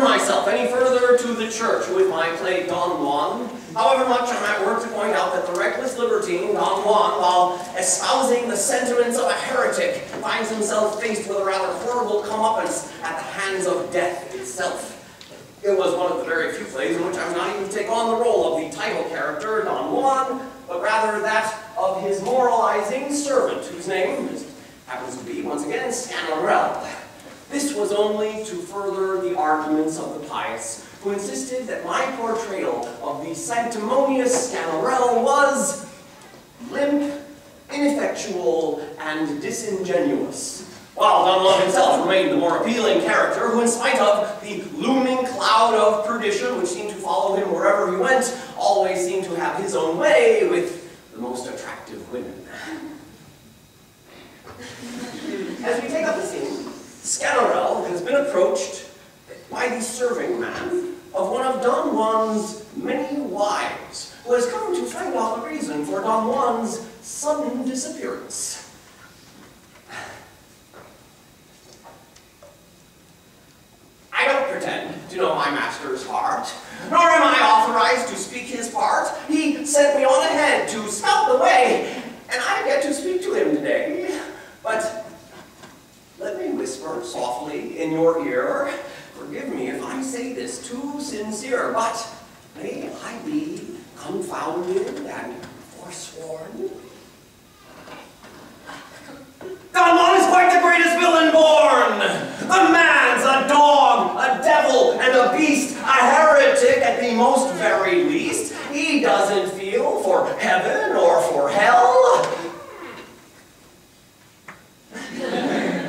myself any further to the church with my play Don Juan, however much I'm at work to point out that the reckless libertine, Don Juan, while espousing the sentiments of a heretic, finds himself faced with a rather horrible comeuppance at the hands of death itself. It was one of the very few plays in which I was not even to take on the role of the title character, Don Juan, but rather that of his moralizing servant, whose name happens to be, once again, Sganarelle. This was only to further the arguments of the pious, who insisted that my portrayal of the sanctimonious Sganarelle was limp, ineffectual, and disingenuous, while Don Juan himself remained the more appealing character, who, in spite of the looming cloud of perdition which seemed to follow him wherever he went, always seemed to have his own way with the most attractive women. As we take up the scene, Sganarelle has been approached by the serving man of one of Don Juan's many wives, who has come to find out the reason for Don Juan's sudden disappearance. I don't pretend to know my master's heart, nor am I authorized to speak his part. He sent me on ahead to scout the way, and I get to speak to him today. But let me whisper softly in your ear. Forgive me if I say this too sincere, but may I be confounded and forsworn? Don Juan is quite the greatest villain born! The man's a dog, a devil, and a beast, a heretic at the most very least. He doesn't feel for heaven or for hell.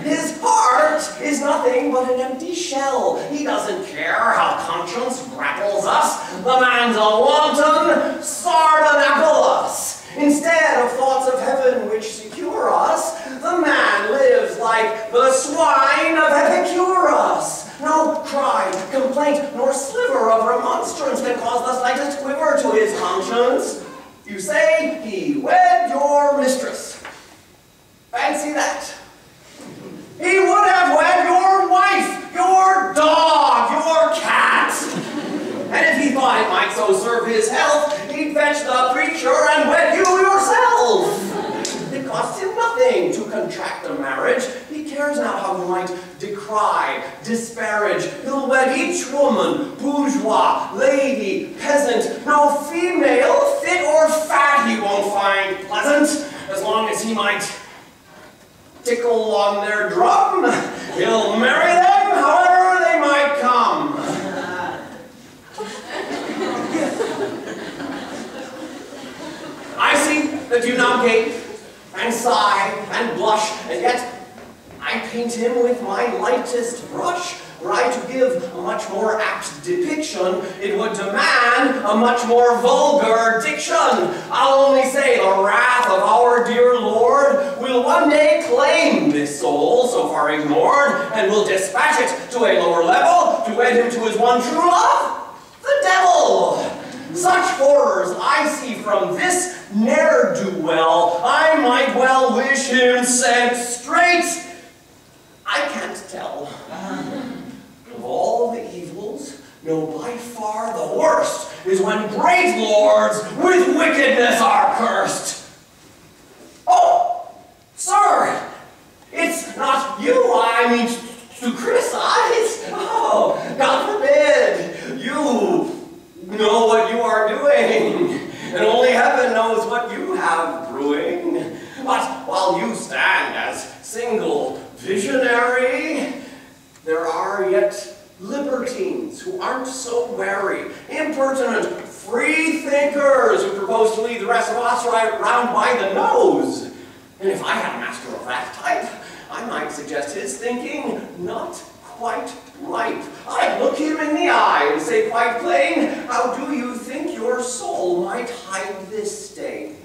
His heart is nothing but an empty shell. He doesn't care how conscience grapples us. The man's a wanton, Sganarelle. Instead of thoughts of heaven which secure us, the man lives like the swine of Epicurus. No cry, complaint, nor sliver of remonstrance can cause the slightest quiver to his conscience. You say he wed your mistress. Fancy that. He would have wed your wife, your dog, your cat. And if he thought it might so serve his health, he'd fetch the preacher and wed you yourself. It costs him nothing to contract a marriage. He cares not how he might decry, disparage. He'll wed each woman, bourgeois, lady, peasant. No female, fit or fat, he won't find pleasant, as long as he might tickle on their drum. He'll marry them however they might come. I see that you now gape and sigh and blush, and yet I paint him with my lightest brush. Were I to give a much more apt depiction, it would demand a much more vulgar diction. I'll only say the wrath of our dear Lord will one day claim this soul so far ignored, and will dispatch it to a lower level to wed him to his one true love, the devil. Such horrors I see from this ne'er-do-well, I might well wish him sent straight. I can't tell. Of all the evils, no, by far the worst is when great lords with wickedness are cursed. Oh, sir, it's not you I mean to criticize. Oh, God forbid. You know what you are doing, and only heaven knows what you have brewing. But while you stand as single visionary, there are yet libertines who aren't so wary, impertinent, free thinkers who propose to lead the rest of us right round by the nose. And if I had a master of that type, I might suggest his thinking not quite ripe. I'd look him in the eye and say quite plain, how do you think your soul might hide this stain?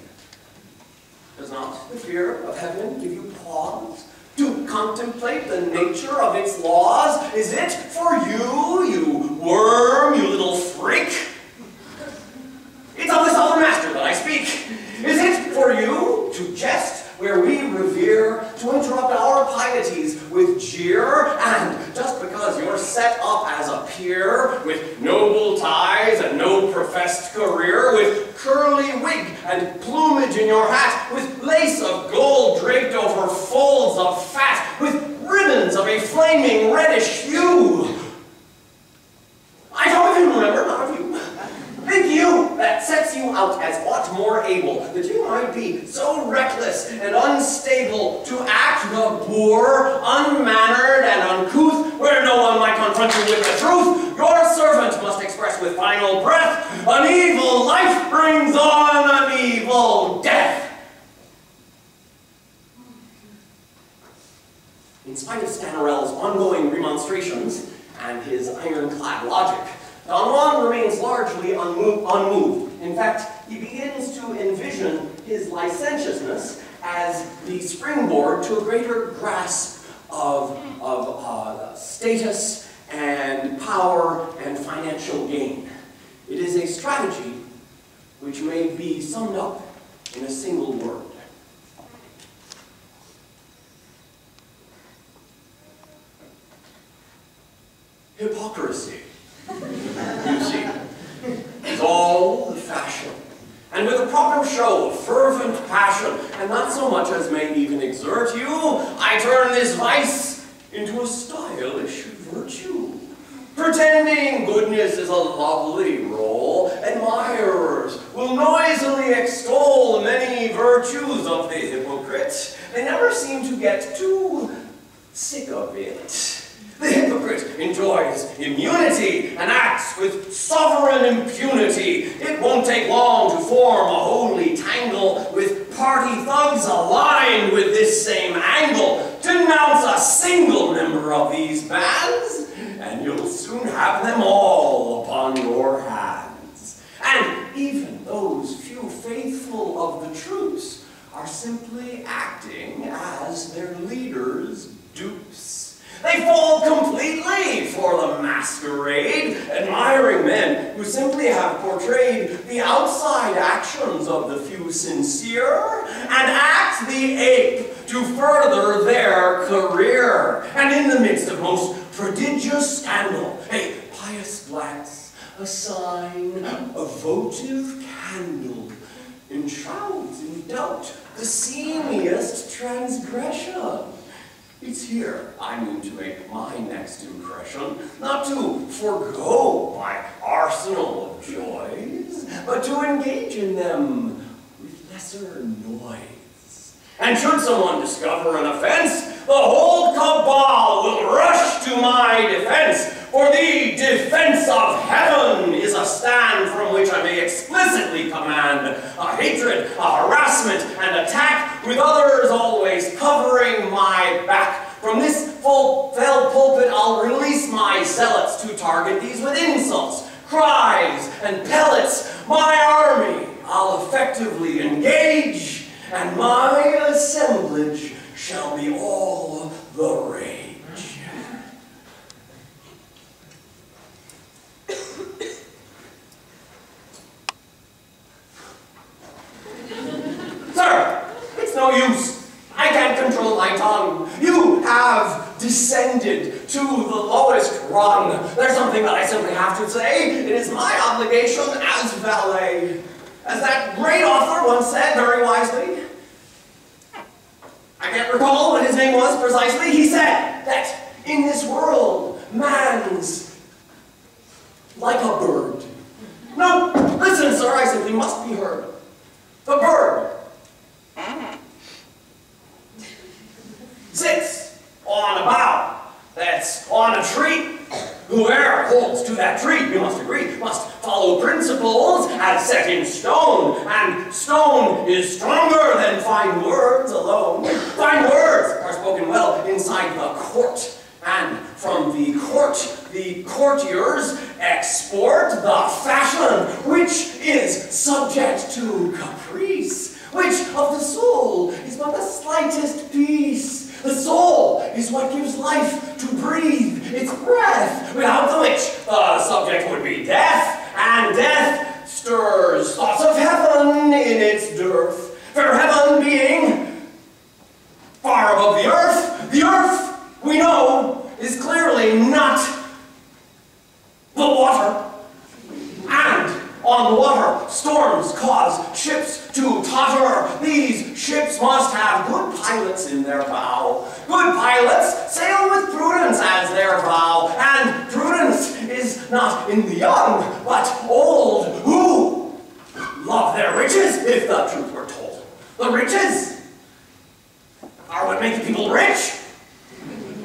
Does not the fear of heaven give you pause to contemplate the nature of its laws? Is it for you, you worm, you little freak? It's of this other master that I speak. Is it for you to jest where we revere, to interrupt our pieties with jeer, and just because you're set up as a peer, with noble ties and no professed career, with curly wig and plumage in your hat, with lace of gold draped over folds of fat, with ribbons of a flaming reddish hue. I don't even remember, none of you. Think you that sets you out as aught more able, that you might be so reckless and unstable to act the boor, unmannered and uncouth, where no one might confront you with the truth? Your servant must express with final breath, an evil life brings on an evil death. In spite of Sganarelle's ongoing remonstrations and his ironclad logic, Don Juan remains largely unmoved. In fact, he begins to envision his licentiousness as the springboard to a greater grasp of status and power and financial gain. It is a strategy which may be summed up in a single word. Hypocrisy. You see, is all the fashion, and with a proper show of fervent passion, and not so much as may even exert you, I turn this vice into a stylish virtue. Pretending goodness is a lovely role, admirers will noisily extol many virtues of the hypocrite. They never seem to get too sick of it. The hypocrite enjoys immunity and acts with sovereign impunity. It won't take long to form a holy tangle with party thugs aligned with this same angle. Denounce a single member of these bands, and you'll soon have them all upon your hands. And even those few faithful of the troops are simply acting as their leaders' dupes. They fall completely for the masquerade, admiring men who simply have portrayed the outside actions of the few sincere and act the ape to further their career. And in the midst of most prodigious scandal, a pious glance, a sign, a votive candle, enshrouds in doubt the seamiest transgression. It's here I mean to make my next impression, not to forego my arsenal of joys, but to engage in them with lesser noise. And should someone discover an offense, the whole cabal will rush to my defense, for the defense of heaven is a stand from which I may explicitly command a hatred, a harassment, and attack, with others always covering my back. From this fell pulpit I'll release my zealots to target these with insults, cries, and pellets. My army I'll effectively engage, and my assemblage shall be all the rage. Sir, it's no use. I can't control my tongue. You have descended to the lowest rung. There's something that I simply have to say. It is my obligation as valet. As that great author once said very wisely, I can't recall what his name was precisely, he said that in this world, man's like a bird. No, listen, sir, I simply must be heard. The bird sits on a bough that's on a tree. Whoever holds to that tree, you must agree, must follow principles as set in stone, and stone is stronger than fine words alone. Fine words are spoken well inside the court, and from the court, the courtiers export the fashion, which is subject to caprice, which of the soul is but the slightest piece. The soul is what gives life to breathe, its breath, without which the subject would be death, and death stirs thoughts of heaven in its dearth. For heaven being far above the earth, we know, is clearly not on the water. Storms cause ships to totter. These ships must have good pilots in their bow. Good pilots sail with prudence as their vow, and prudence is not in the young, but old, who love their riches, if the truth were told. The riches are what make people rich.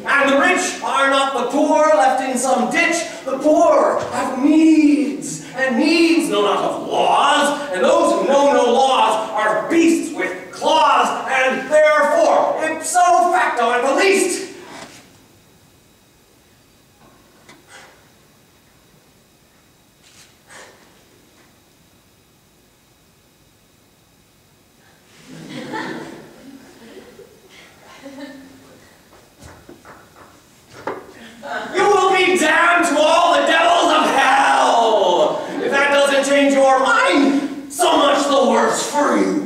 And the rich are not the poor left in some ditch. The poor have needs, and needs know not of laws, and those who know no laws are beasts with claws, and therefore, ipso facto at the least, you will be damned to all the devils of hell! If that doesn't change your mind, so much the worse for you.